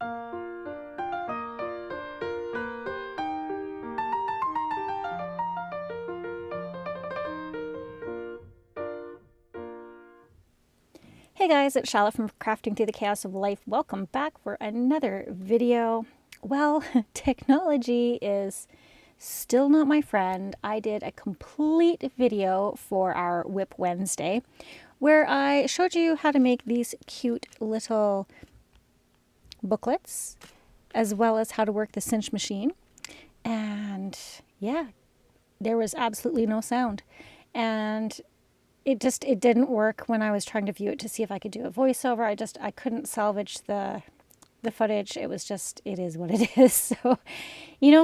Hey guys, it's Chala from Crafting Through the Chaos of Life. Welcome back for another video. Well, technology is still not my friend. I did a complete video for our Whip Wednesday where I showed you how to make these cute little booklets as well as how to work the cinch machine. And yeah, there was absolutely no sound. And it didn't work when I was trying to view it to see if I could do a voiceover. I couldn't salvage the footage. It is what it is. So,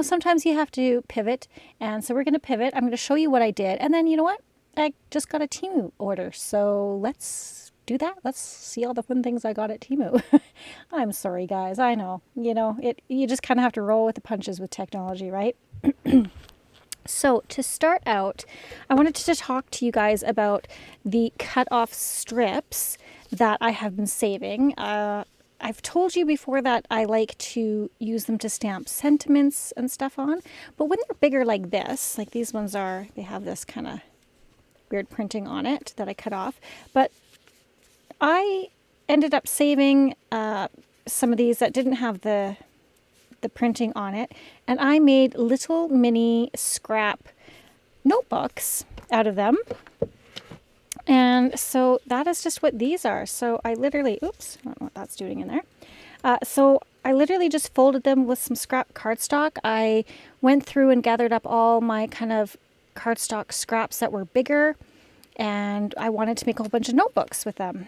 sometimes you have to pivot. And so we're going to pivot. I'm going to show you what I did. And then, you know what? I just got a Temu order. So let's do that. Let's see all the fun things I got at Temu. I'm sorry, guys. I know. You just kind of have to roll with the punches with technology, right? So to start out, I wanted to talk to you guys about the cut-off strips that I have been saving. I've told you before that I like to use them to stamp sentiments and stuff on, but when they're bigger like this, like these ones they have this kind of weird printing on it that I cut off, but I ended up saving some of these that didn't have the printing on it, and I made little mini scrap notebooks out of them. And so that is just what these are. So I literally, oops, I don't know what that's doing in there. So I literally just folded them with some scrap cardstock. I went through and gathered up all my kind of cardstock scraps that were bigger, and I wanted to make a whole bunch of notebooks with them.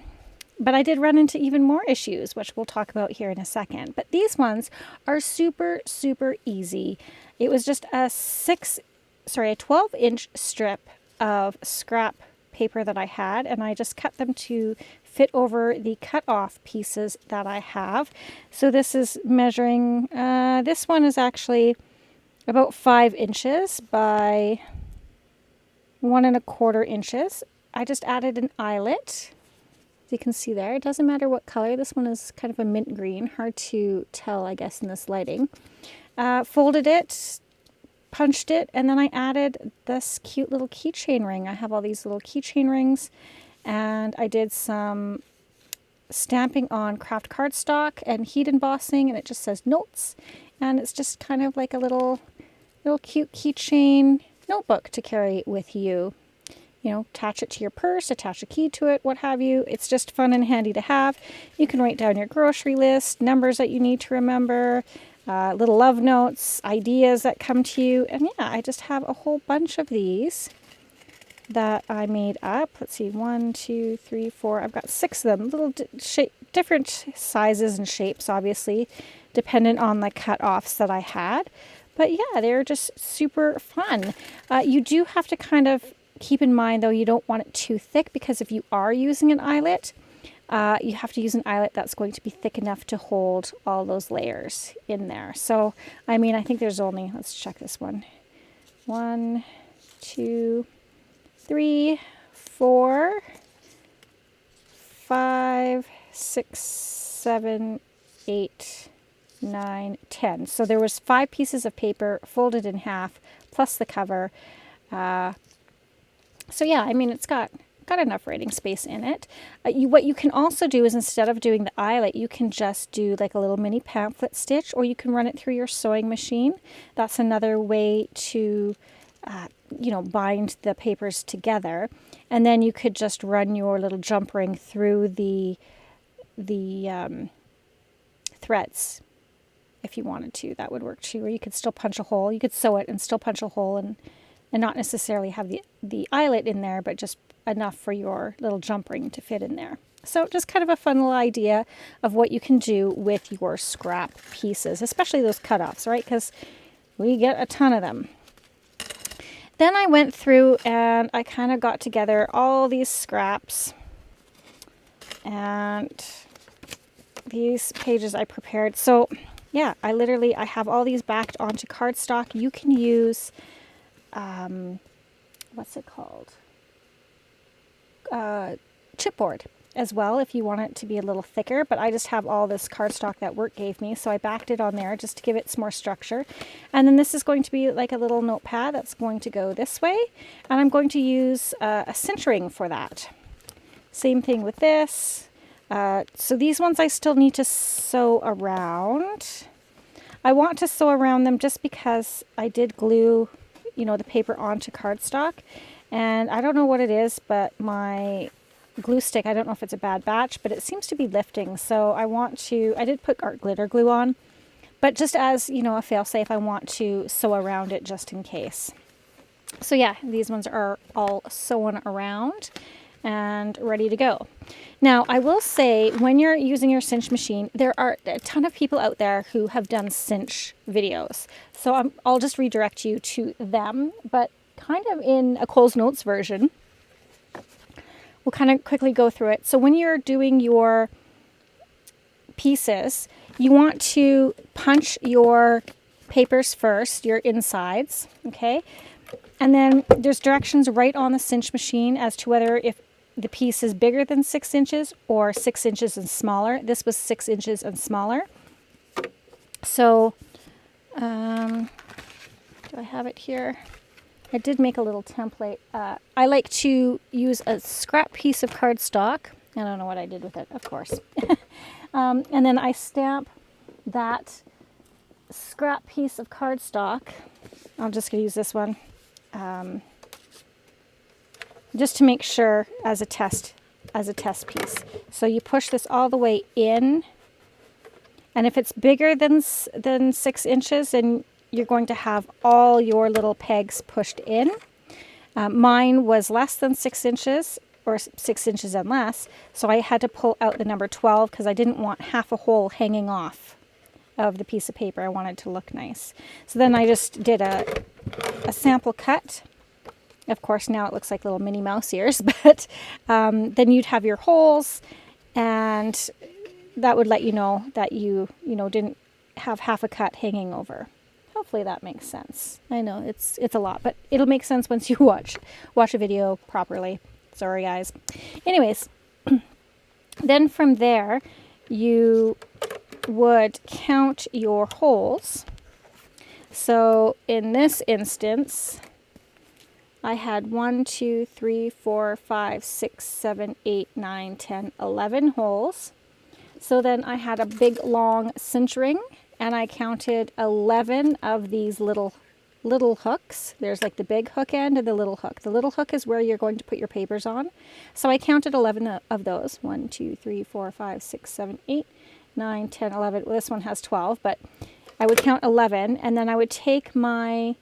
But I did run into even more issues, which we'll talk about here in a second. But these ones are super, super easy. It was just a 12-inch strip of scrap paper that I had, and I just cut them to fit over the cut-off pieces that I have. So this is measuring, this one is actually about 5 inches by 1¼ inches. I just added an eyelet. You can see there, it doesn't matter what color. This one is kind of a mint green, hard to tell, I guess, in this lighting. Folded it, punched it, and then I added this cute little keychain ring. I have all these little keychain rings, and I did some stamping on craft cardstock and heat embossing, and it just says notes, and it's just kind of like a little cute keychain notebook to carry with you. Attach it to your purse, attach a key to it, what have you. It's just fun and handy to have. You can write down your grocery list, numbers that you need to remember, little love notes, ideas that come to you. And yeah, I just have a whole bunch of these that I made up. Let's see, 1, 2, 3, 4. I've got 6 of them, little different sizes and shapes, obviously, dependent on the cut-offs that I had. But yeah, they're just super fun. You do have to kind of keep in mind, though, you don't want it too thick, because if you are using an eyelet, you have to use an eyelet that's going to be thick enough to hold all those layers in there. So, I mean, I think there's only, let's check this one. 1, 2, 3, 4, 5, 6, 7, 8, 9, 10. So there was 5 pieces of paper folded in half, plus the cover. So yeah, I mean, it's got enough writing space in it. What you can also do is, instead of doing the eyelet, you can just do like a little mini pamphlet stitch, or you can run it through your sewing machine. That's another way to, bind the papers together. And then you could just run your little jump ring through the threads if you wanted to. That would work too. Or you could still punch a hole. You could sew it and still punch a hole and not necessarily have the eyelet in there, but just enough for your little jump ring to fit in there. So just kind of a fun little idea of what you can do with your scrap pieces, especially those cutoffs, right? Because we get a ton of them. Then I went through and I kind of got together all these scraps, and these pages I prepared. So yeah, I have all these backed onto cardstock. You can use what's it called? Chipboard. as well if you want it to be a little thicker, but I just have all this cardstock that work gave me, so I backed it on there just to give it some more structure. And then this is going to be like a little notepad that's going to go this way, and I'm going to use a cinch ring for that. Same thing with this. So these ones I still need to sew around. I want to sew around them just because I did glue, you know, the paper onto cardstock, and I don't know what it is, but my glue stick, I don't know if it's a bad batch, but it seems to be lifting. So I did put art glitter glue on, but just as, you know, a fail-safe, I want to sew around it just in case. So yeah, these ones are all sewn around and ready to go. Now, I will say, when you're using your cinch machine, there are a ton of people out there who have done cinch videos. So I'll just redirect you to them, but kind of in a Cole's Notes version. We'll kind of quickly go through it. So when you're doing your pieces, you want to punch your papers first, your insides, okay? And then there's directions right on the cinch machine as to whether if the piece is bigger than 6 inches or 6 inches and smaller. This was 6 inches and smaller. So, do I have it here? I did make a little template. I like to use a scrap piece of cardstock. I don't know what I did with it, of course. And then I stamp that scrap piece of cardstock. I'm just going to use this one. Just to make sure as a test piece. So you push this all the way in, and if it's bigger than 6 inches, then you're going to have all your little pegs pushed in. Mine was less than 6 inches, or 6 inches and less, so I had to pull out the number 12 because I didn't want half a hole hanging off of the piece of paper. I wanted to look nice. So then I just did a sample cut. Of course, now it looks like little Minnie Mouse ears, but then you'd have your holes, and that would let you know that you didn't have half a cut hanging over. Hopefully that makes sense. I know it's a lot, but it'll make sense once you watch a video properly. Sorry, guys. Anyways, then from there, you would count your holes. So in this instance, I had 1, 2, 3, 4, 5, 6, 7, 8, 9, 10, 11 holes. So then I had a big long cinch ring, and I counted 11 of these little hooks. There's like the big hook end and the little hook. The little hook is where you're going to put your papers on. So I counted 11 of those. 1, 2, 3, 4, 5, 6, 7, 8, 9, 10, 11. Well, this one has 12, but I would count 11, and then I would take my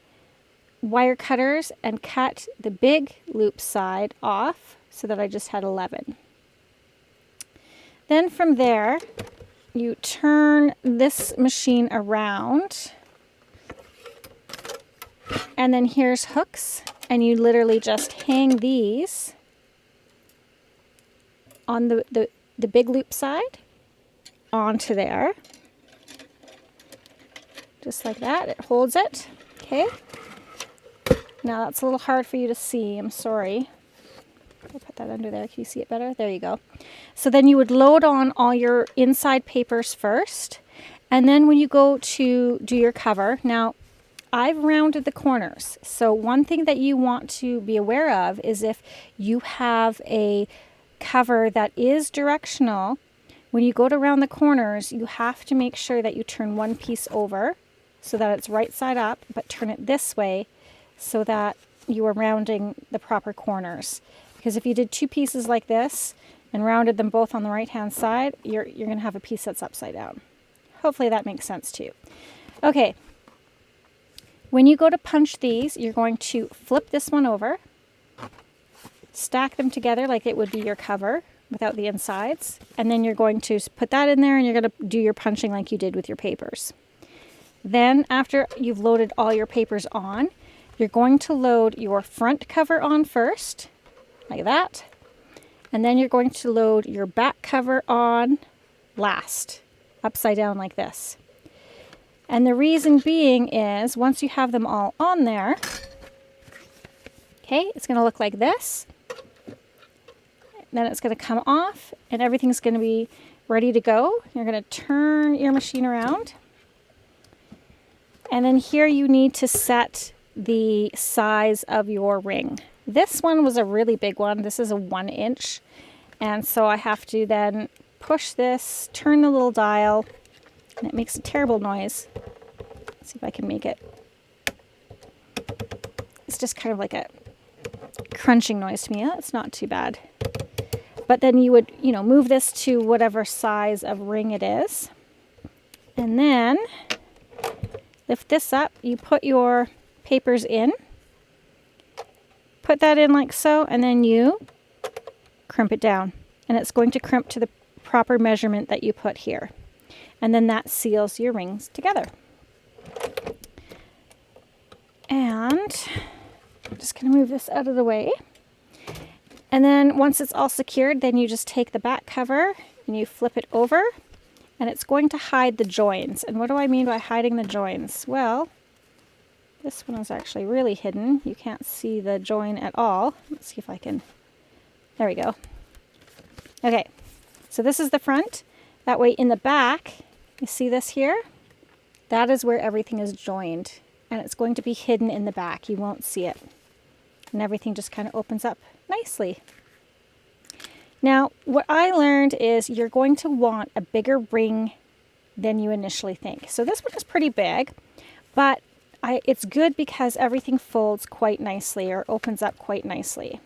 wire cutters and cut the big loop side off so that I just had 11. Then from there, you turn this machine around, and then here's hooks, and you literally just hang these on the big loop side onto there, just like that. It holds it. Okay. Now that's a little hard for you to see. I'm sorry. I'll put that under there. Can you see it better? There you go. So then you would load on all your inside papers first, and then when you go to do your cover, now I've rounded the corners. So one thing that you want to be aware of is if you have a cover that is directional, when you go to round the corners, you have to make sure that you turn one piece over so that it's right side up, but turn it this way so that you are rounding the proper corners. Because if you did two pieces like this and rounded them both on the right hand side, you're going to have a piece that's upside down. Hopefully that makes sense to you. Okay, when you go to punch these, you're going to flip this one over, stack them together like it would be your cover without the insides, and then you're going to put that in there, and you're going to do your punching like you did with your papers. Then after you've loaded all your papers on, you're going to load your front cover on first, like that, and then you're going to load your back cover on last, upside down like this. And the reason being is once you have them all on there, okay, it's going to look like this. then it's going to come off and everything's going to be ready to go. You're going to turn your machine around. And then here you need to set the size of your ring. This one was a really big one. This is a 1 inch. And so I have to then push this, turn the little dial, and it makes a terrible noise. Let's see if I can make it. It's just kind of like a crunching noise to me. It's not too bad. But then you would, move this to whatever size of ring it is. And then lift this up. You put your papers in. Put that in like so, and then you crimp it down. And it's going to crimp to the proper measurement that you put here. And then that seals your rings together. And I'm just going to move this out of the way. And then once it's all secured, then you just take the back cover and you flip it over, and it's going to hide the joins. And what do I mean by hiding the joins? Well, this one is actually really hidden. You can't see the join at all. Let's see if I can. There we go. Okay, so this is the front. That way in the back, you see this here? That is where everything is joined. And it's going to be hidden in the back. You won't see it. And everything just kind of opens up nicely. Now, what I learned is you're going to want a bigger ring than you initially think. So this one is pretty big, but it's good because everything folds quite nicely or opens up quite nicely.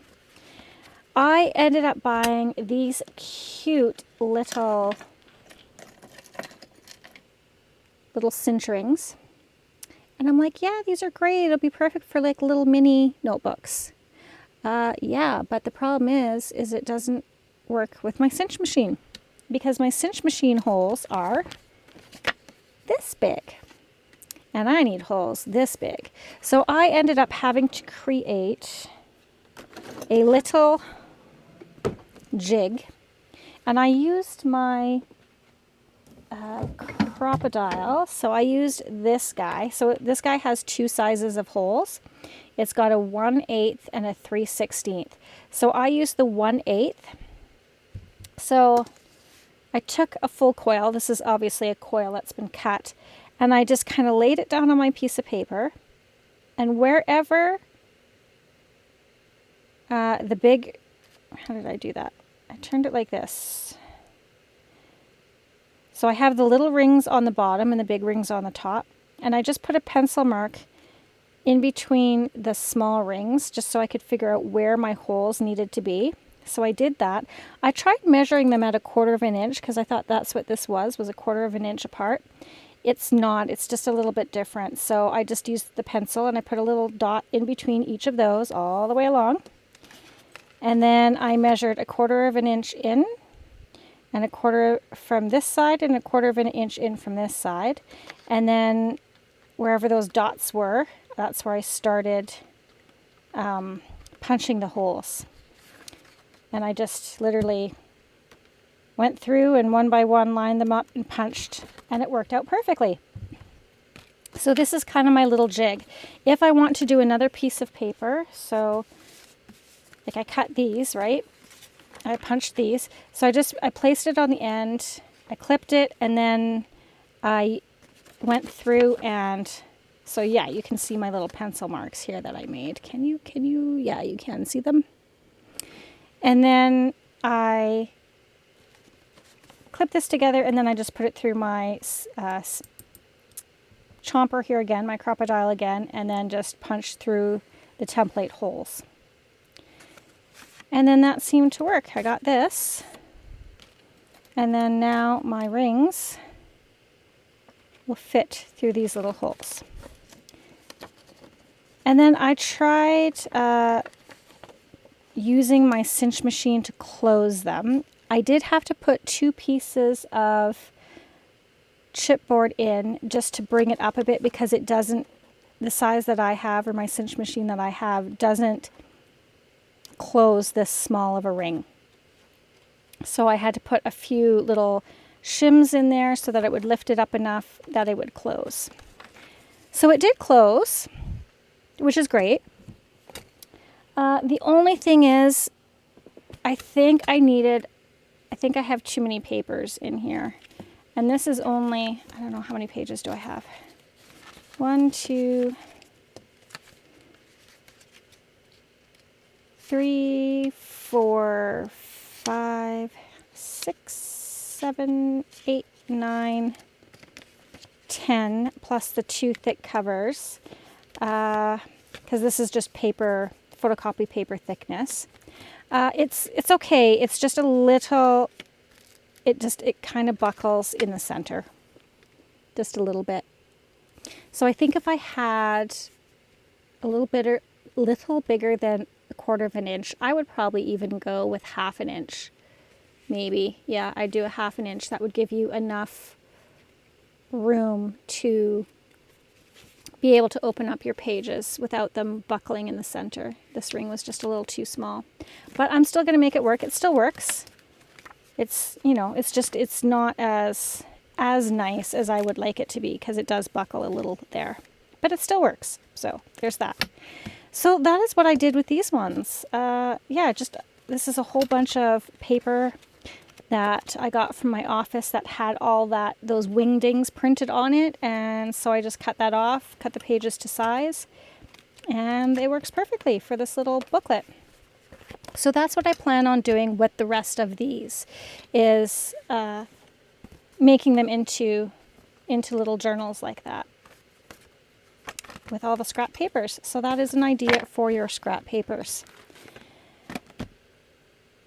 I ended up buying these cute little cinch rings. And I'm like, yeah, these are great. It'll be perfect for like little mini notebooks. Yeah, but the problem is it doesn't work with my cinch machine because my cinch machine holes are this big. And I need holes this big. So I ended up having to create a little jig. And I used my crocodile. So I used this guy. So this guy has 2 sizes of holes. It's got a 1/8 and a 3/16. So I used the 1/8. So I took a full coil. This is obviously a coil that's been cut. And I just kind of laid it down on my piece of paper. And wherever the big, how did I do that? I turned it like this. So I have the little rings on the bottom and the big rings on the top. And I just put a pencil mark in between the small rings just so I could figure out where my holes needed to be. So I did that. I tried measuring them at 1/4 of an inch because I thought that's what this was 1/4 of an inch apart. It's not, it's just a little bit different. So I just used the pencil and I put a little dot in between each of those all the way along. And then I measured 1/4 of an inch in and 1/4 from this side and 1/4 of an inch in from this side. And then wherever those dots were, that's where I started punching the holes. And I just literally went through and one by one lined them up and punched, and it worked out perfectly. So this is kind of my little jig. If I want to do another piece of paper, so like I cut these, right? I punched these. So I placed it on the end, I clipped it, and then I went through and, so yeah, you can see my little pencil marks here that I made. Can you, yeah, you can see them. And then I clip this together, and then I just put it through my chomper here again, my crocodile again, and then just punch through the template holes. And then that seemed to work. I got this. And then now my rings will fit through these little holes. And then I tried using my cinch machine to close them. I did have to put 2 pieces of chipboard in just to bring it up a bit because it doesn't, the size that I have or my cinch machine that I have doesn't close this small of a ring. So I had to put a few little shims in there so that it would lift it up enough that it would close. So it did close, which is great. The only thing is I think I have too many papers in here. And this is only, I don't know, how many pages do I have? 1, 2, 3, 4, 5, 6, 7, 8, 9, 10, plus the 2 thick covers, because this is just paper, photocopy paper thickness. It's okay. It's just a little, it kind of buckles in the center, just a little bit. So I think if I had a little bigger than 1/4 of an inch, I would probably even go with 1/2 an inch. Maybe, yeah, I'd do a 1/2 an inch. That would give you enough room to be able to open up your pages without them buckling in the center. This ring was just a little too small, but I'm still going to make it work. It still works. It's, you know, it's not as nice as I would like it to be, because it does buckle a little there, but it still works. So there's that. So that is what I did with these ones. Yeah, this is a whole bunch of paper that I got from my office that had all those wingdings printed on it, and so I just cut that off, cut the pages to size, and it works perfectly for this little booklet. So that's what I plan on doing with the rest of these, is making them into little journals like that with all the scrap papers. So that is an idea for your scrap papers.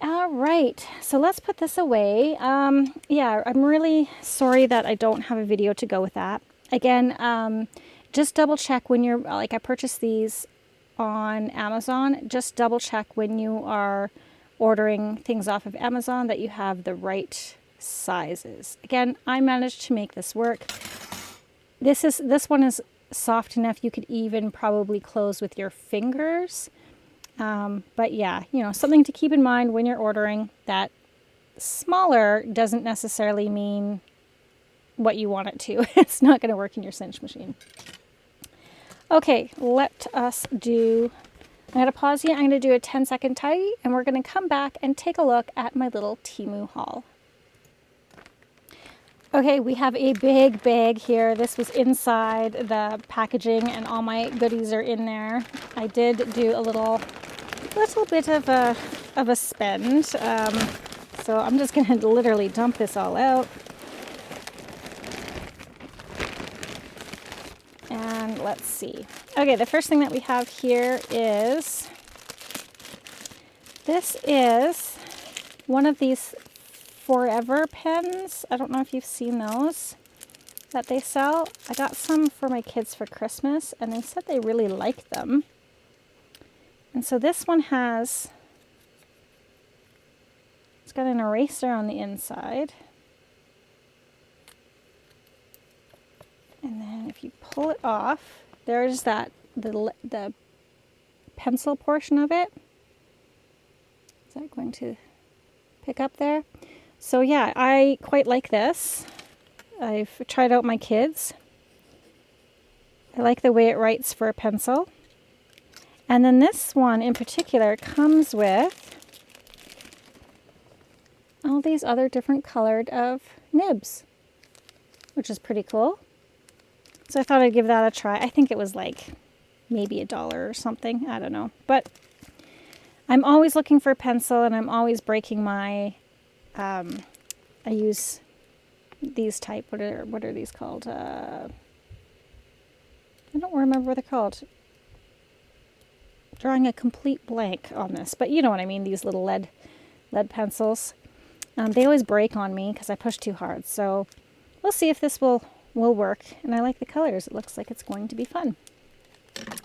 All right, so let's put this away. Yeah, I'm really sorry that I don't have a video to go with that. Again, just double check when you're, like, I purchased these on Amazon. Just double check when you are ordering things off of Amazon that you have the right sizes. Again, I managed to make this work. This one is soft enough you could even probably close with your fingers. But yeah, you know, something to keep in mind when you're ordering, that smaller doesn't necessarily mean what you want it to. It's not going to work in your cinch machine. Okay, let us do, I'm going to pause here. I'm going to do a 10-second tidy, and we're going to come back and take a look at my little Temu haul. Okay, we have a big bag here. This was inside the packaging, and all my goodies are in there. I did do a little bit of a spend, so I'm just going to literally dump this all out. And let's see. Okay, the first thing that we have here is, this is one of these Forever pens. I don't know if you've seen those that they sell. I got some for my kids for Christmas, and they said they really liked them. And so this one it's got an eraser on the inside. And then if you pull it off, there's the pencil portion of it. Is that going to pick up there? So yeah, I quite like this. I've tried out my kids. I like the way it writes for a pencil. And then this one in particular comes with all these other different colored of nibs, which is pretty cool. So I thought I'd give that a try. I think it was like maybe $1 or something. I don't know. But I'm always looking for a pencil, and I'm always breaking my, I use these type, what are these called? I don't remember what they're called. Drawing a complete blank on this, but you know what I mean, these little lead pencils. They always break on me because I push too hard. So we'll see if this will work. And I like the colors. It looks like it's going to be fun.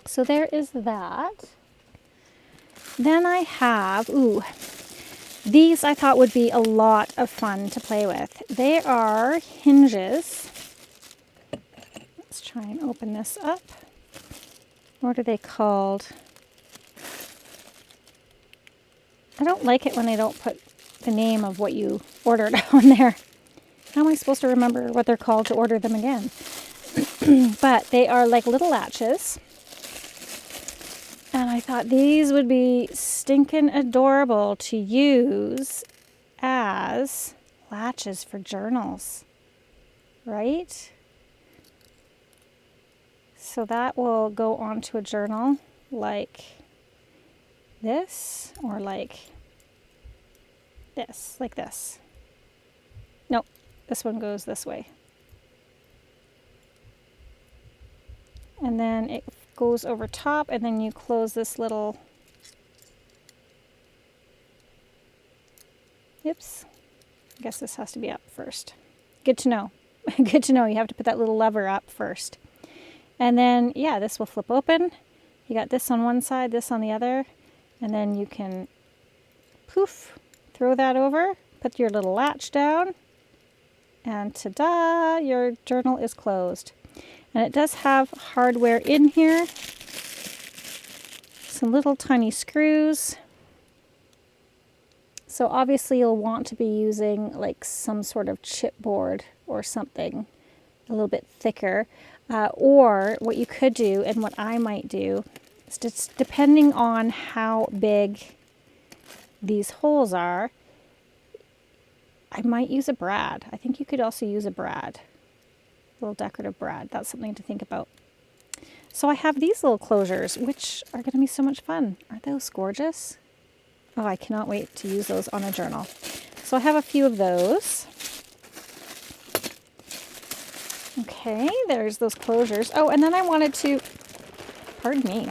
So there is that. Then I have, these I thought would be a lot of fun to play with. They are hinges. Let's try and open this up. What are they called? I don't like it when they don't put the name of what you ordered on there. How am I supposed to remember what they're called to order them again? But they are like little latches. And I thought these would be stinking adorable to use as latches for journals, right? So that will go onto a journal like this, or like this, like this. Nope, this one goes this way. And then it goes over top, and then you close this little, oops, I guess this has to be up first. Good to know. Good to know. You have to put that little lever up first. And then, yeah, this will flip open. You got this on one side, this on the other, and then you can poof, throw that over, put your little latch down, and ta-da, your journal is closed. And it does have hardware in here, some little tiny screws. So obviously you'll want to be using like some sort of chipboard or something a little bit thicker. Or what you could do, and what I might do, is just depending on how big these holes are, I might use a brad. I think you could also use a brad, a little decorative brad. That's something to think about. So I have these little closures, which are going to be so much fun. Aren't those gorgeous? Oh, I cannot wait to use those on a journal. So I have a few of those. Okay, there's those closures. Oh, and then I wanted to, pardon me,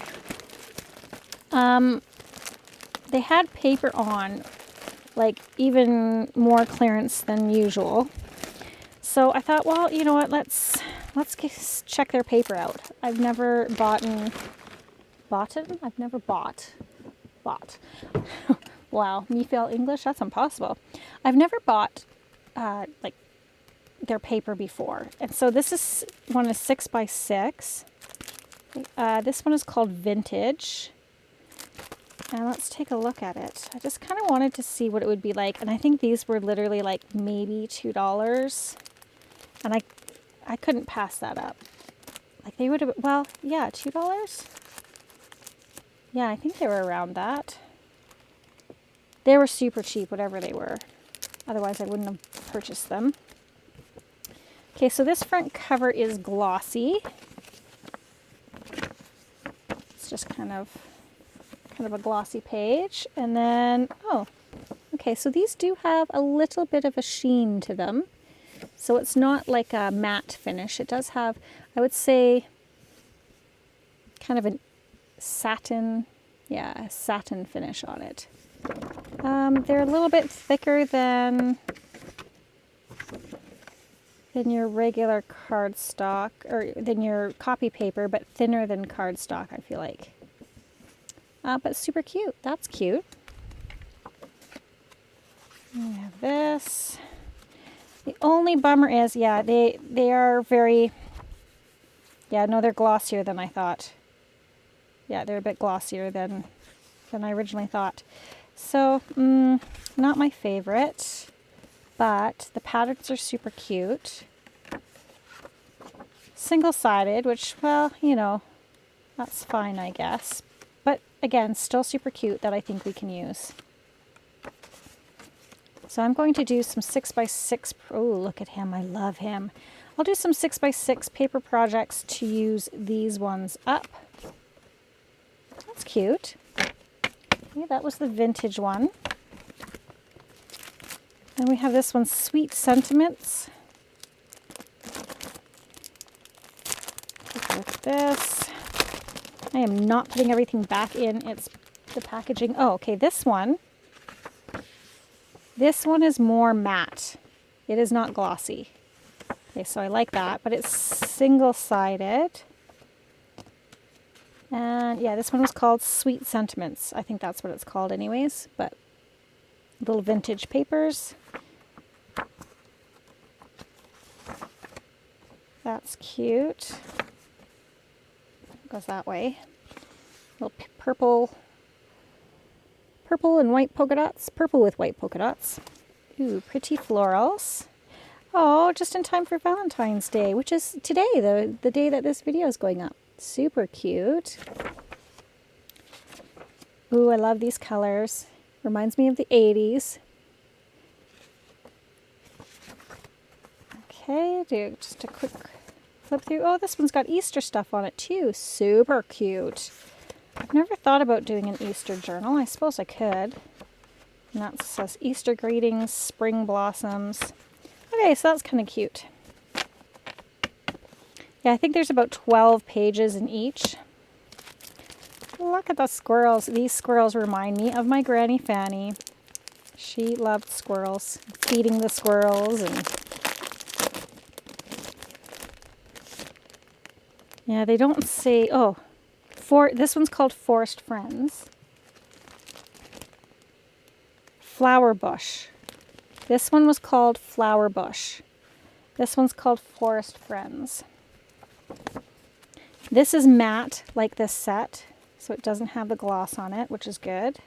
they had paper on, like even more clearance than usual. So I thought, well, you know what, let's check their paper out. I've never bought. Wow, me fail English? That's impossible. I've never bought like their paper before. And so this one is 6x6. This one is called Vintage. And let's take a look at it. I just kind of wanted to see what it would be like. And I think these were literally like maybe $2. And I couldn't pass that up. Like they would have, well, yeah, $2? Yeah, I think they were around that. They were super cheap, whatever they were. Otherwise, I wouldn't have purchased them. Okay, so this front cover is glossy. It's just kind of a glossy page. And then, oh, okay, so these do have a little bit of a sheen to them. So it's not like a matte finish. It does have, I would say, kind of a satin, yeah, a satin finish on it. They're a little bit thicker than your regular cardstock, or than your copy paper, but thinner than cardstock, I feel like. But super cute. That's cute. And we have this. The only bummer is, yeah, they are very, yeah, no, they're glossier than I thought. Yeah, they're a bit glossier than I originally thought. So, not my favorite, but the patterns are super cute. Single-sided, which, well, you know, that's fine, I guess. But again, still super cute that I think we can use. So I'm going to do some 6x6. Oh, look at him. I love him. I'll do some 6x6 paper projects to use these ones up. That's cute. Okay, that was the Vintage one. Then we have this one, Sweet Sentiments. Take a look at this. I am not putting everything back in. It's the packaging. Oh, okay, this one. This one is more matte. It is not glossy. Okay, so I like that, but it's single-sided. And yeah, this one was called Sweet Sentiments. I think that's what it's called anyways, but little vintage papers. That's cute. Goes that way. Little purple and white polka dots. Purple with white polka dots. Ooh, pretty florals. Oh, just in time for Valentine's Day, which is today, the day that this video is going up. Super cute. Ooh, I love these colors. Reminds me of the 80s. Okay, do just a quick flip through. Oh, this one's got Easter stuff on it too. Super cute. I've never thought about doing an Easter journal. I suppose I could. And that says Easter greetings, spring blossoms. Okay, so that's kind of cute. Yeah, I think there's about 12 pages in each. Look at the squirrels. These squirrels remind me of my Granny Fanny. She loved squirrels, feeding the squirrels. And yeah, they don't say, oh, this one's called Forest Friends. Flower Bush. This one was called Flower Bush. This one's called Forest Friends. This is matte, like this set, so it doesn't have the gloss on it, which is good.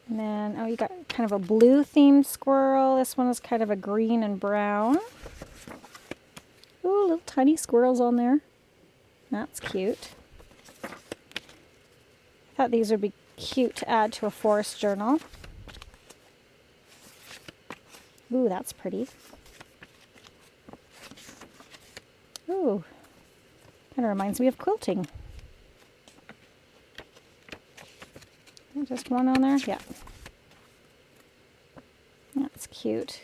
And then, oh, you got kind of a blue themed squirrel. This one is kind of a green and brown. Ooh, little tiny squirrels on there. That's cute. I thought these would be cute to add to a forest journal. Ooh, that's pretty. Ooh, kind of reminds me of quilting. Just one on there? Yeah. That's cute.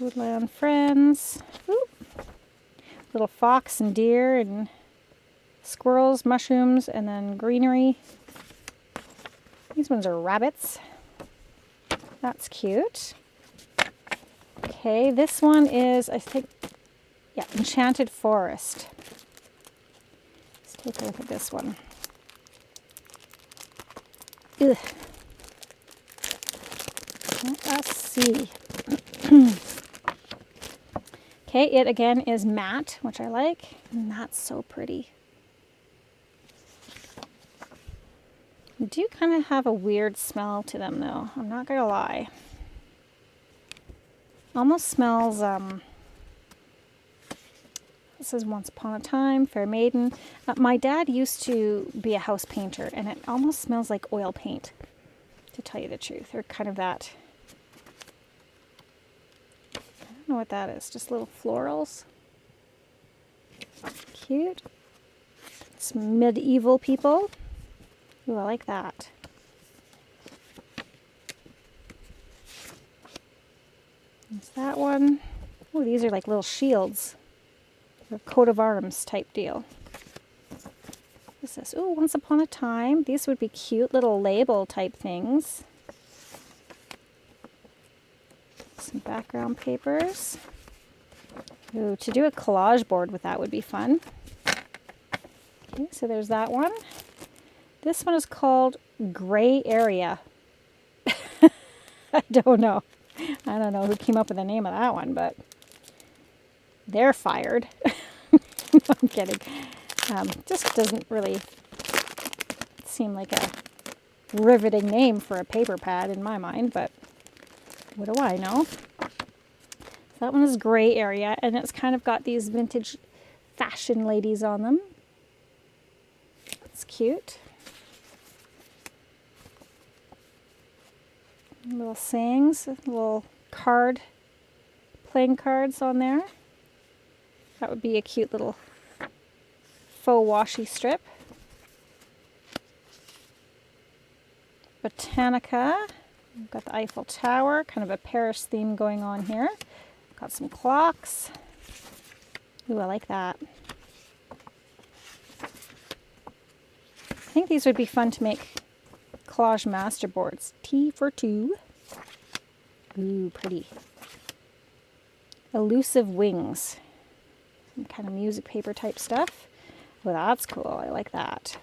Woodland Friends. Ooh. Little fox and deer and squirrels, mushrooms, and then greenery. These ones are rabbits. That's cute. Okay, this one is, I think, yeah, Enchanted Forest. Let's take a look at this one. Ugh. Let us see. Okay, it again is matte, which I like, and that's so pretty. They do kind of have a weird smell to them, though. I'm not gonna lie. Almost smells, this is Once Upon a Time, Fair Maiden. My dad used to be a house painter, and it almost smells like oil paint, to tell you the truth. Or kind of that, I don't know what that is, just little florals. Cute. It's medieval people. Ooh, I like that. There's that one. Oh, these are like little shields. Or coat of arms type deal. What's this? Oh, Once Upon a Time. These would be cute little label type things. Some background papers. Ooh, to do a collage board with that would be fun. Okay, so there's that one. This one is called Gray Area. I don't know. I don't know who came up with the name of that one, but they're fired. No, I'm kidding. Just doesn't really seem like a riveting name for a paper pad in my mind, but what do I know? So that one is Gray Area, and it's kind of got these vintage fashion ladies on them. That's cute. Little sayings, little card, playing cards on there. That would be a cute little faux washi strip. Botanica. We've got the Eiffel Tower, kind of a Paris theme going on here. Got some clocks. Ooh, I like that. I think these would be fun to make collage master boards. Tea for two. Ooh, pretty. Elusive Wings. Some kind of music paper type stuff. Well, that's cool. I like that.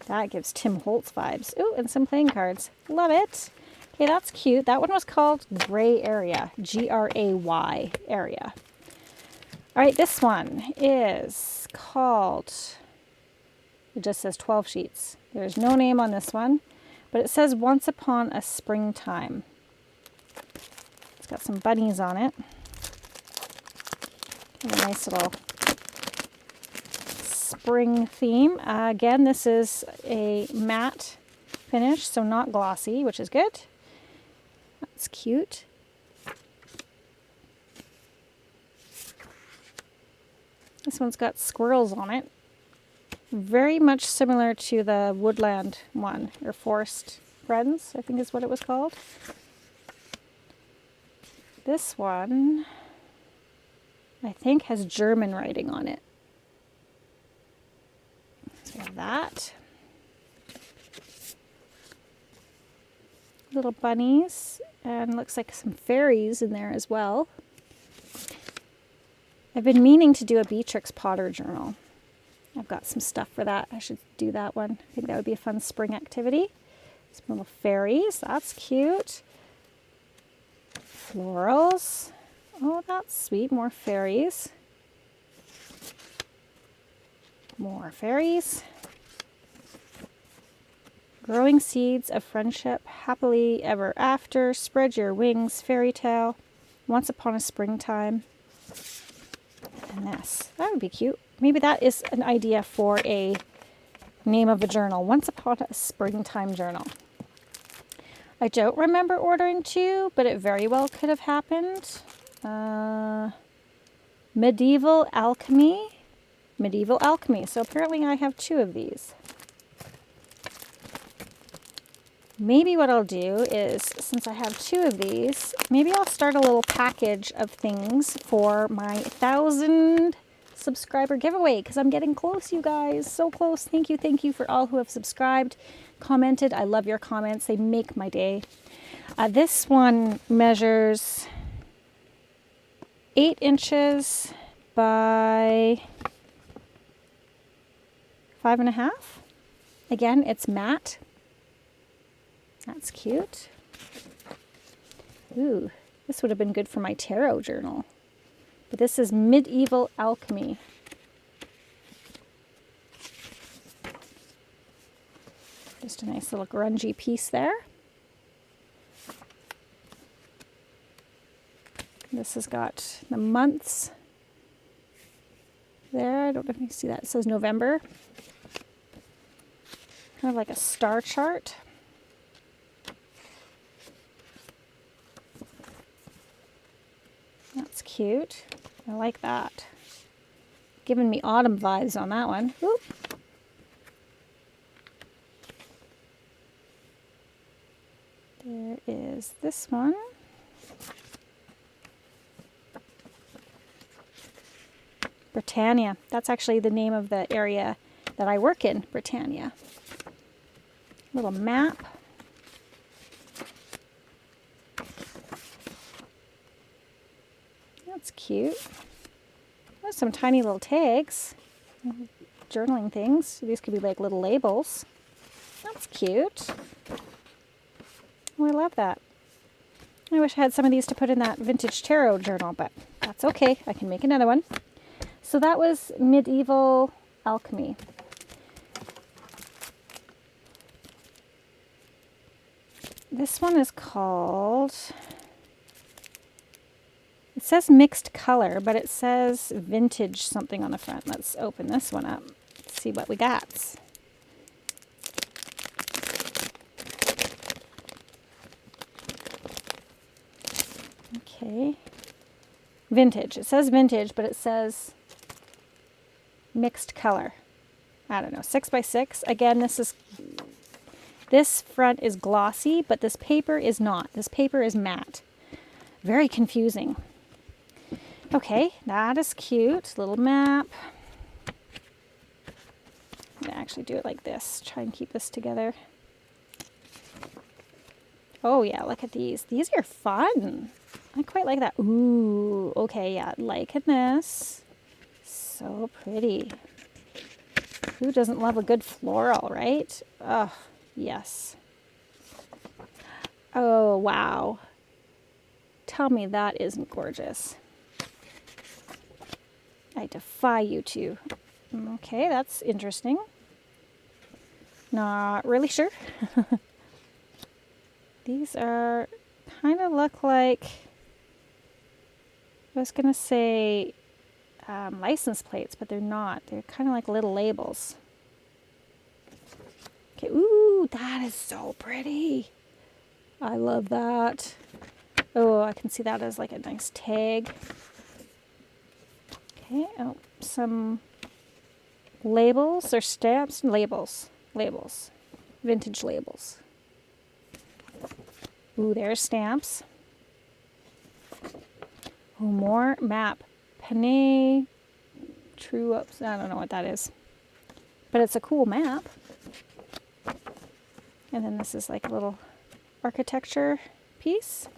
That gives Tim Holtz vibes. Ooh, and some playing cards. Love it. Okay, that's cute. That one was called Gray Area. Gray area. All right, this one is called, it just says 12 sheets. There's no name on this one, but it says Once Upon a Springtime. It's got some bunnies on it. Kind of a nice little spring theme. Again, this is a matte finish, so not glossy, which is good. That's cute. This one's got squirrels on it. Very much similar to the woodland one, or forest friends, I think is what it was called. This one, I think, has German writing on it. So we have that. Little bunnies, and looks like some fairies in there as well. I've been meaning to do a Beatrix Potter journal. I've got some stuff for that. I should do that one. I think that would be a fun spring activity. Some little fairies, that's cute. Florals. Oh, that's sweet. More fairies. More fairies. Growing seeds of friendship, happily ever after, spread your wings, fairy tale, once upon a springtime. And this, that would be cute. Maybe that is an idea for a name of a journal, once upon a springtime journal. I don't remember ordering two, but it very well could have happened. Medieval Alchemy. Medieval Alchemy. So apparently I have two of these. Maybe what I'll do is, since I have two of these, maybe I'll start a little package of things for my 1,000 subscriber giveaway, because I'm getting close, you guys. So close. Thank you for all who have subscribed, commented. I love your comments. They make my day. This one measures 8 inches by 5.5. Again, it's matte. That's cute. Ooh, this would have been good for my tarot journal. But this is Medieval Alchemy. Just a nice little grungy piece there. This has got the months there. I don't know if you can see that. It says November. Kind of like a star chart. That's cute. I like that. Giving me autumn vibes on that one. Oop. There is this one. Britannia. That's actually the name of the area that I work in, Britannia. Little map. That's cute. There's some tiny little tags. Journaling things. These could be like little labels. That's cute. Oh, I love that. I wish I had some of these to put in that vintage tarot journal, but that's okay. I can make another one. So that was Medieval Alchemy. This one is called... It says mixed color, but it says vintage something on the front. Let's open this one up. See what we got. Okay. Vintage. It says vintage, but it says mixed color. I don't know. 6x6. Again, this front is glossy, but this paper is not. This paper is matte. Very confusing. Okay, that is cute. Little map. I'm gonna actually do it like this. Try and keep this together. Oh yeah, look at these. These are fun. I quite like that. Ooh, okay, yeah, liking this. So pretty. Who doesn't love a good floral, right? Oh, yes. Oh, wow. Tell me that isn't gorgeous. I defy you to. Okay, that's interesting. Not really sure. These are kind of look like, I was going to say license plates, but they're not. They're kind of like little labels. Okay, ooh, that is so pretty. I love that. Oh, I can see that as like a nice tag. Okay, oh, some labels or stamps? Labels. Labels. Vintage labels. Ooh, there's stamps. Oh, more map. Panay. True ups. I don't know what that is. But it's a cool map. And then this is like a little architecture piece.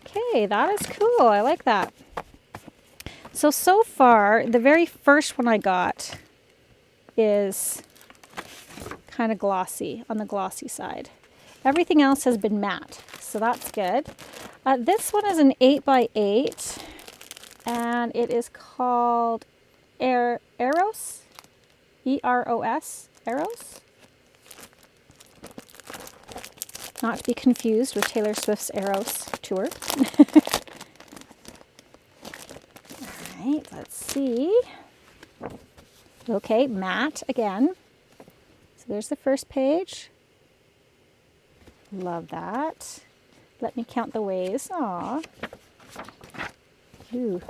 Okay, that is cool. I like that. So far, the very first one I got is kind of glossy, on the glossy side. Everything else has been matte, so that's good. This one is an 8x8, and it is called Aros, E-R-O-S, Aros. Not to be confused with Taylor Swift's Aros tour. All right, let's see. Okay, matte again. So there's the first page. Love that. Let me count the ways. Aw. Ooh.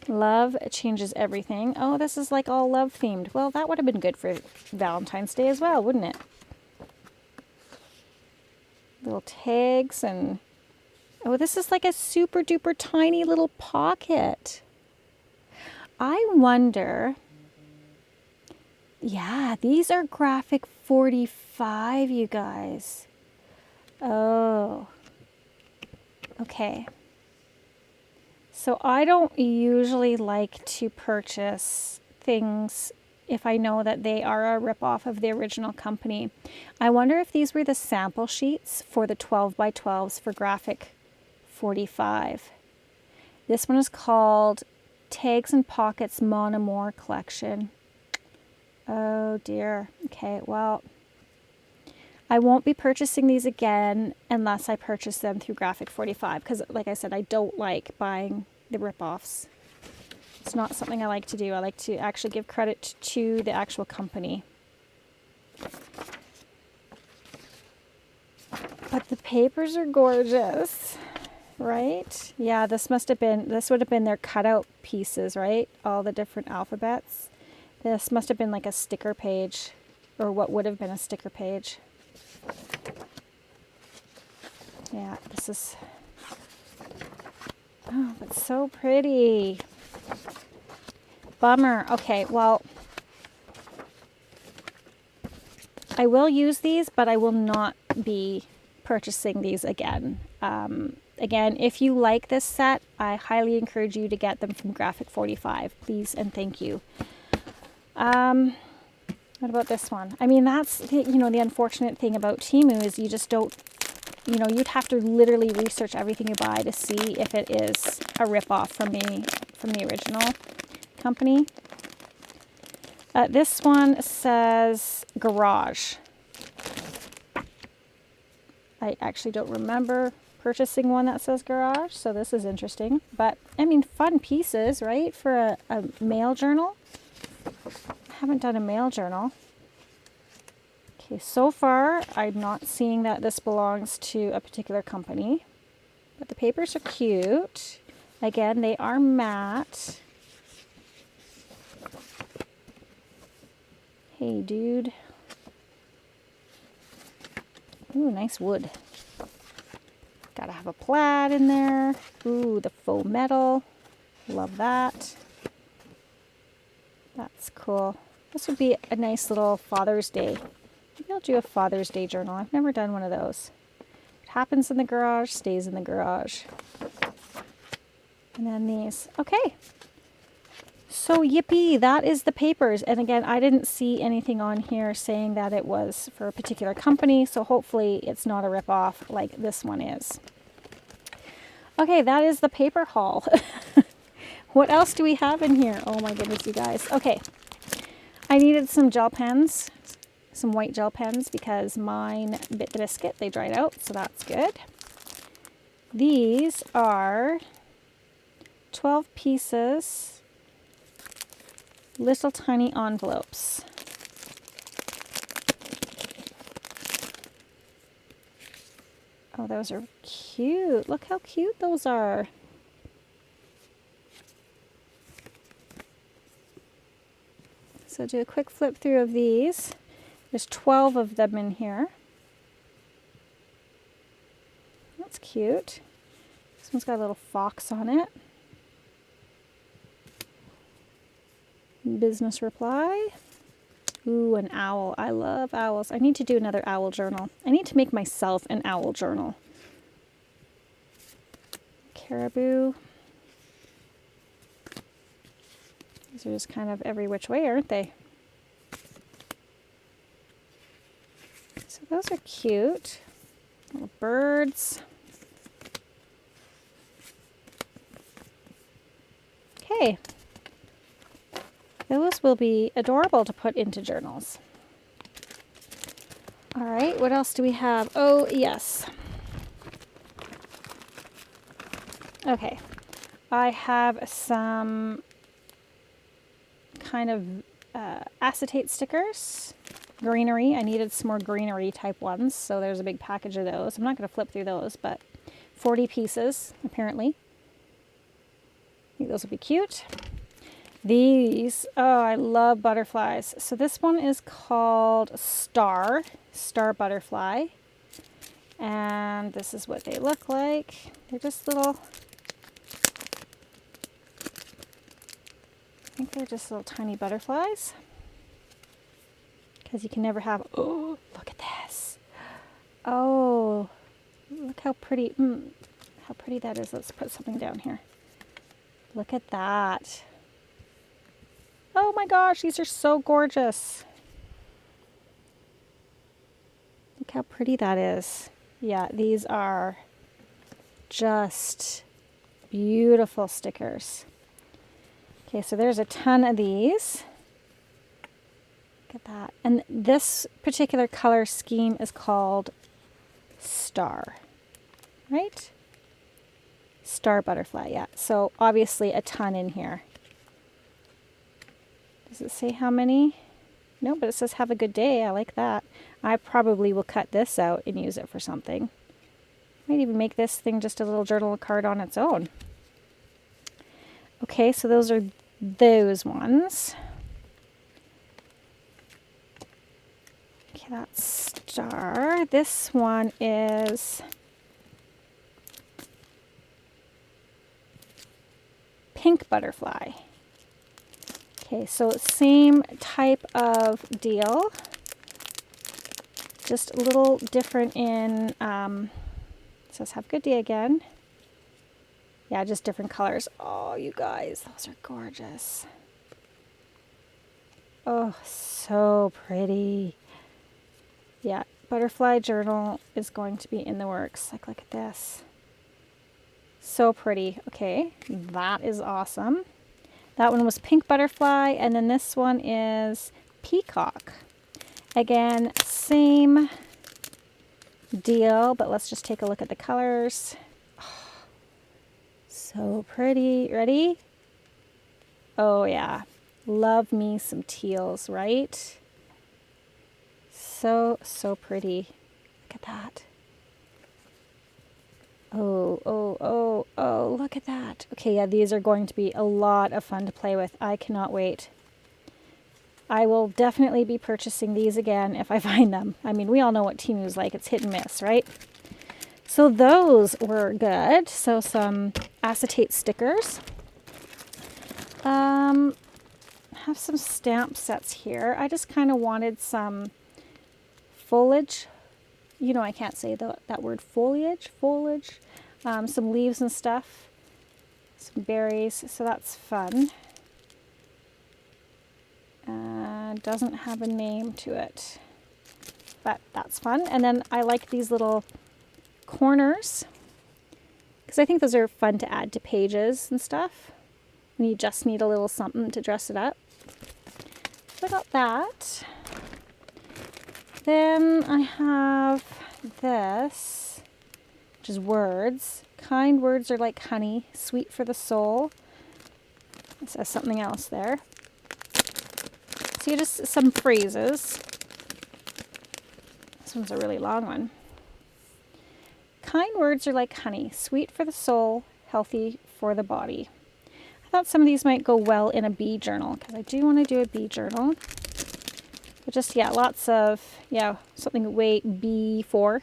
Love changes everything. Oh, this is like all love themed. Well, that would have been good for Valentine's Day as well, wouldn't it? Little tags and... Oh, this is like a super duper tiny little pocket. I wonder... Yeah, these are graphic 45, you guys. Oh. Okay. So I don't usually like to purchase things if I know that they are a ripoff of the original company. I wonder if these were the sample sheets for the 12x12s for graphic 45. This one is called Tags and Pockets Mon Amour Collection. Oh dear. Okay, well, I won't be purchasing these again unless I purchase them through Graphic 45 because, like I said, I don't like buying the ripoffs. It's not something I like to do. I like to actually give credit to the actual company. But the papers are gorgeous, right? Yeah, this would have been their cutout pieces, right? All the different alphabets. This must have been like a sticker page, or what would have been a sticker page. Yeah, this is, oh, it's so pretty. Bummer. Okay, well, I will use these, but I will not be purchasing these again. Again, if you like this set, I highly encourage you to get them from Graphic 45, please and thank you. What about this one? I mean, that's, the unfortunate thing about Temu is you just don't, you'd have to literally research everything you buy to see if it is a ripoff from the original company. This one says Garage. I actually don't remember purchasing one that says Garage, so this is interesting. But, I mean, fun pieces, right, for a mail journal. I haven't done a mail journal. Okay, so far, I'm not seeing that this belongs to a particular company. But the papers are cute. Again, they are matte. Hey, dude. Ooh, nice wood. Gotta have a plaid in there. Ooh, the faux metal. Love that. That's cool. This would be a nice little Father's Day. Maybe I'll do a Father's Day journal. I've never done one of those. It happens in the garage, stays in the garage. And then these. Okay. So yippee, that is the papers. And again, I didn't see anything on here saying that it was for a particular company. So hopefully it's not a ripoff like this one is. Okay, that is the paper haul. What else do we have in here? Oh my goodness, you guys. Okay. I needed some gel pens, some white gel pens because mine bit the biscuit. They dried out, so that's good. These are 12 pieces, little tiny envelopes. Oh, those are cute. Look how cute those are. So do a quick flip through of these. There's 12 of them in here. That's cute. This one's got a little fox on it. Business reply. Ooh, an owl. I love owls. I need to do another owl journal. I need to make myself an owl journal. Caribou. These are just kind of every which way, aren't they? So those are cute. Little birds. Okay. Those will be adorable to put into journals. All right, what else do we have? Oh, yes. Okay. I have some kind of acetate stickers. Greenery. I needed some more greenery type ones, so there's a big package of those. I'm not going to flip through those, but 40 pieces, apparently. I think those would be cute. These, oh, I love butterflies. So this one is called Star Butterfly. And this is what they look like. They're just little, I think they're just little tiny butterflies. Because you can never have, oh, look at this. Oh, look how pretty, how pretty that is. Let's put something down here. Look at that. Oh my gosh, these are so gorgeous. Look how pretty that is. Yeah, these are just beautiful stickers. Okay, so there's a ton of these. Look at that. And this particular color scheme is called Star, right? Star Butterfly, yeah. So obviously a ton in here. Does it say how many? No, but it says have a good day. I like that. I probably will cut this out and use it for something. Might even make this thing just a little journal card on its own. Okay, so those are those ones. Okay, that's Star. This one is Pink Butterfly. Okay, so same type of deal, just a little different in, it says have a good day again. Yeah, just different colors. Oh, you guys, those are gorgeous. Oh, so pretty. Yeah, butterfly journal is going to be in the works. Like, look at this. So pretty. Okay, that is awesome. That one was Pink Butterfly, and then this one is Peacock. Again, same deal, but let's just take a look at the colors. Oh, so pretty. Ready? Oh yeah, love me some teals, right? So, so pretty. Look at that. Oh, oh, oh, oh, look at that. Okay, yeah, these are going to be a lot of fun to play with. I cannot wait. I will definitely be purchasing these again if I find them. I mean, we all know what Temu's like. It's hit and miss, right? So those were good. So some acetate stickers. Have some stamp sets here. I just kind of wanted some foliage. You know, I can't say that word foliage. Some leaves and stuff. Some berries. So that's fun. Doesn't have a name to it, but that's fun. And then I like these little corners because I think those are fun to add to pages and stuff. And you just need a little something to dress it up. So I got that. Then I have this, which is words. Kind words are like honey, sweet for the soul. It says something else there. So just some phrases. This one's a really long one. Kind words are like honey, sweet for the soul, healthy for the body. I thought some of these might go well in a bee journal because I do want to do a bee journal. But just, yeah, lots of, yeah, something way B4.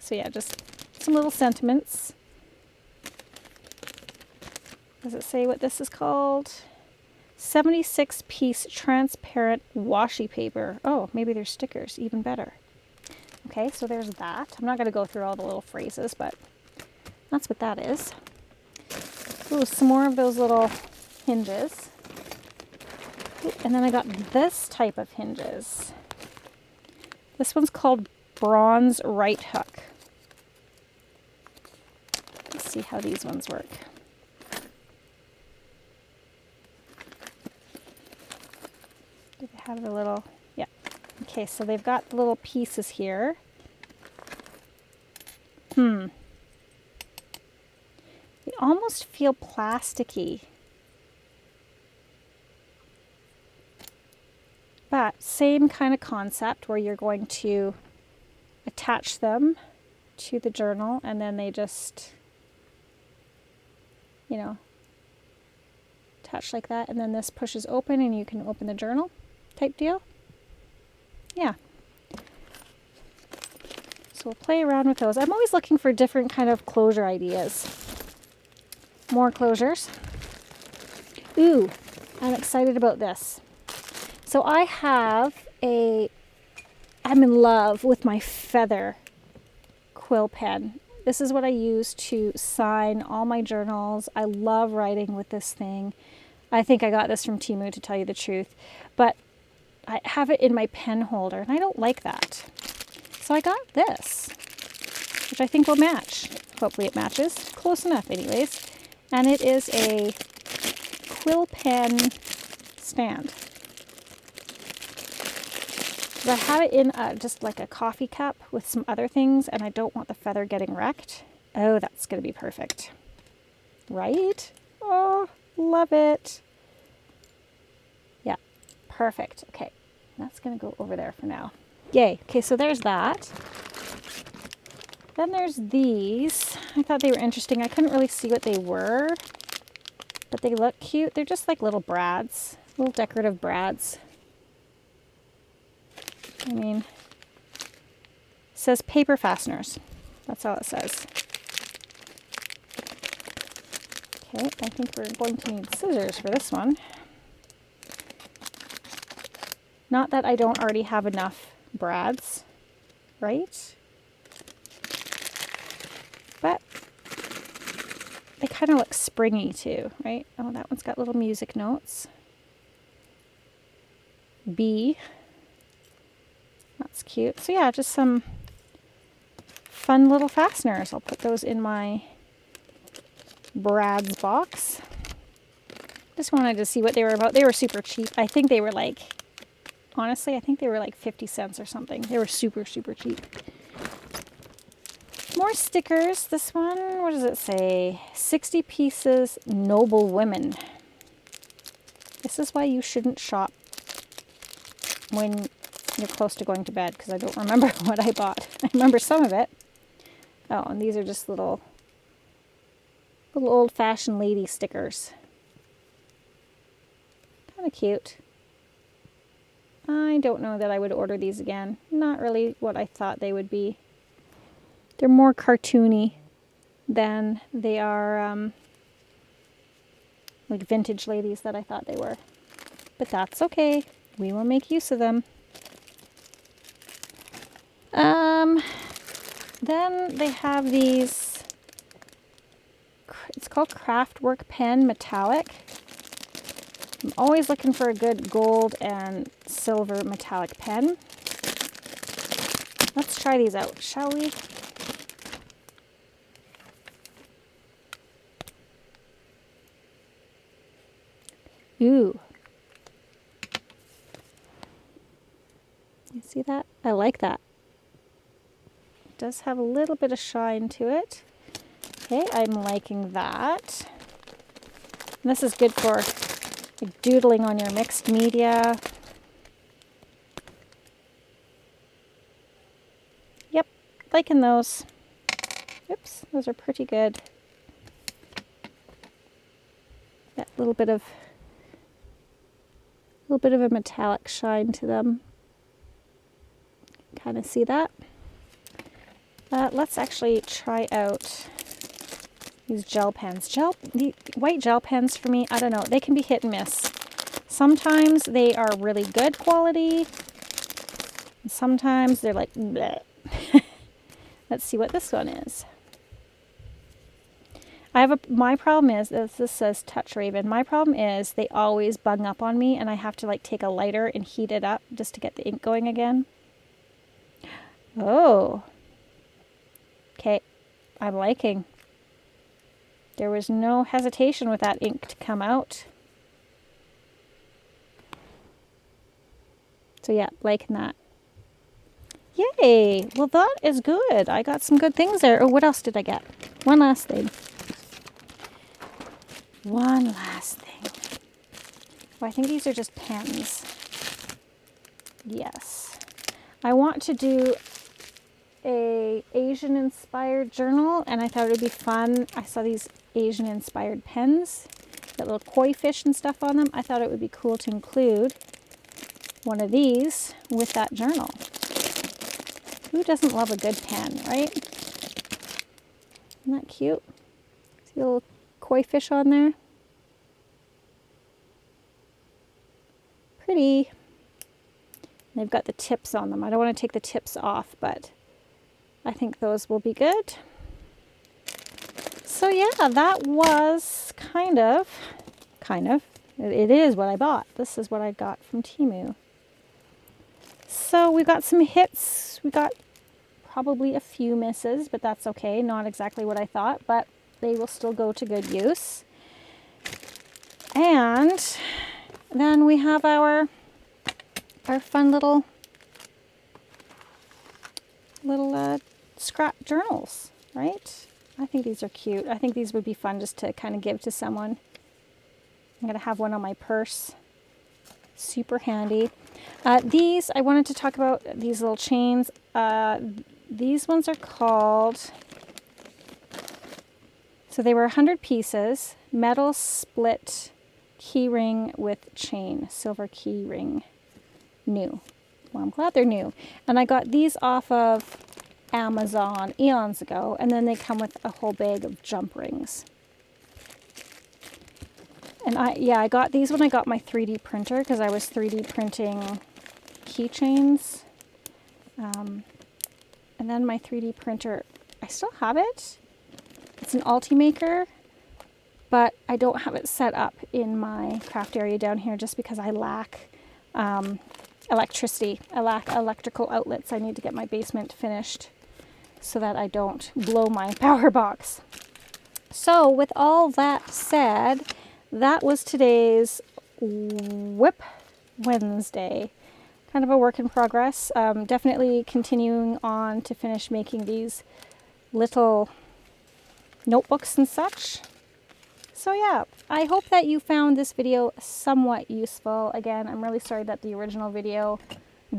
So yeah, just some little sentiments. Does it say what this is called? 76-piece transparent washi paper. Oh, maybe they're stickers, even better. Okay, so there's that. I'm not going to go through all the little phrases, but that's what that is. Ooh, some more of those little hinges. Ooh, and then I got this type of hinges. This one's called bronze right hook. Let's see how these ones work. Do they have the little, yeah. Okay, so they've got the little pieces here. They almost feel plasticky. But same kind of concept where you're going to attach them to the journal and then they just, you know, attach like that. And then this pushes open and you can open the journal type deal. Yeah. So we'll play around with those. I'm always looking for different kind of closure ideas. More closures. Ooh, I'm excited about this. So I'm in love with my feather quill pen. This is what I use to sign all my journals. I love writing with this thing. I think I got this from Temu, to tell you the truth, but I have it in my pen holder and I don't like that. So I got this, which I think will match. Hopefully it matches. Close enough anyways. And it is a quill pen stand. I have it in just like a coffee cup with some other things and I don't want the feather getting wrecked. Oh, that's going to be perfect. Right? Oh, love it. Yeah, perfect. Okay, that's going to go over there for now. Yay. Okay, so there's that. Then there's these. I thought they were interesting. I couldn't really see what they were, but they look cute. They're just like little brads, little decorative brads. I mean, it says paper fasteners. That's all it says. Okay, I think we're going to need scissors for this one. Not that I don't already have enough brads, right? But they kind of look springy too, right? Oh, that one's got little music notes. B. That's cute. So yeah, just some fun little fasteners. I'll put those in my Brad's box. Just wanted to see what they were about. They were super cheap. I think they were like, honestly, I think they were like 50 cents or something. They were super, super cheap. More stickers. This one, what does it say? 60 pieces, noble women. This is why you shouldn't shop when you're close to going to bed, because I don't remember what I bought. I remember some of it. Oh, and these are just little old-fashioned lady stickers. Kind of cute. I don't know that I would order these again. Not really what I thought they would be. They're more cartoony than they are like vintage ladies that I thought they were. But that's okay. We will make use of them. Then they have these, it's called Craftwork pen, metallic. I'm always looking for a good gold and silver metallic pen. Let's try these out, shall we? Ooh. You see that? I like that. It does have a little bit of shine to it. Okay, I'm liking that. And this is good for like, doodling on your mixed media. Yep, liking those. Oops, those are pretty good. That little bit of a metallic shine to them. Kind of see that? Let's actually try out these gel pens. The white gel pens for me, I don't know, they can be hit and miss. Sometimes they are really good quality. And sometimes they're like, bleh. Let's see what this one is. My problem is, this says Touch Raven. My problem is they always bung up on me and I have to like take a lighter and heat it up just to get the ink going again. Oh. Okay, I'm liking. There was no hesitation with that ink to come out. So yeah, liking that. Yay! Well, that is good. I got some good things there. Oh, what else did I get? One last thing. One last thing. Oh, I think these are just pens. Yes. I want to do a Asian inspired journal and I thought it would be fun. I saw these Asian inspired pens, that little koi fish and stuff on them. I thought it would be cool to include one of these with that journal. Who doesn't love a good pen, right? Isn't that cute? See a little koi fish on there? Pretty. They've got the tips on them. I don't want to take the tips off, but I think those will be good. So yeah, that was kind of, it is what I bought. This is what I got from Temu. So we got some hits. We got probably a few misses, but that's okay. Not exactly what I thought, but they will still go to good use. And then we have our fun little scrap journals, right? I think these are cute. I think these would be fun just to kind of give to someone. I'm going to have one on my purse. Super handy. These, I wanted to talk about these little chains. These ones are called, so they were 100 pieces, metal split key ring with chain, silver key ring, new. Well, I'm glad they're new. And I got these off of Amazon eons ago, and then they come with a whole bag of jump rings. And I got these when I got my 3D printer because I was 3D printing keychains. And then my 3D printer, I still have it. It's an Ultimaker, but I don't have it set up in my craft area down here just because I lack electricity. I lack electrical outlets. I need to get my basement finished so that I don't blow my power box. So with all that said, that was today's Whip Wednesday. Kind of a work in progress. Definitely continuing on to finish making these little notebooks and such. So yeah, I hope that you found this video somewhat useful. Again, I'm really sorry that the original video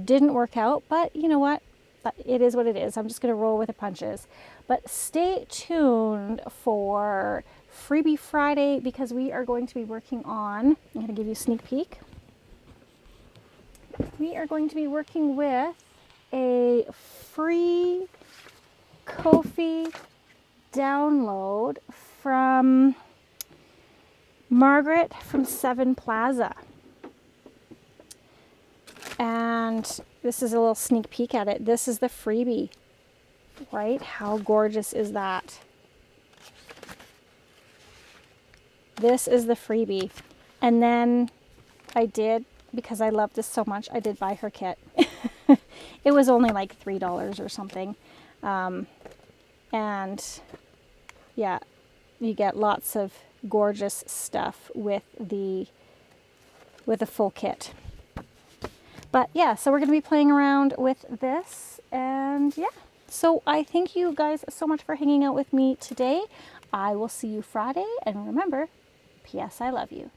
didn't work out, but you know what? It is what it is. I'm just going to roll with the punches. But stay tuned for Freebie Friday because we are going to be working on, I'm going to give you a sneak peek. We are going to be working with a free Ko-fi download from Margaret from Seven Plaza. And this is a little sneak peek at it. This is the freebie, right? How gorgeous is that? This is the freebie. And then I did, because I love this so much, I did buy her kit. It was only like $3 or something. And yeah, you get lots of gorgeous stuff with the full kit. But yeah, so we're going to be playing around with this, and yeah. So I thank you guys so much for hanging out with me today. I will see you Friday, and remember, P.S. I love you.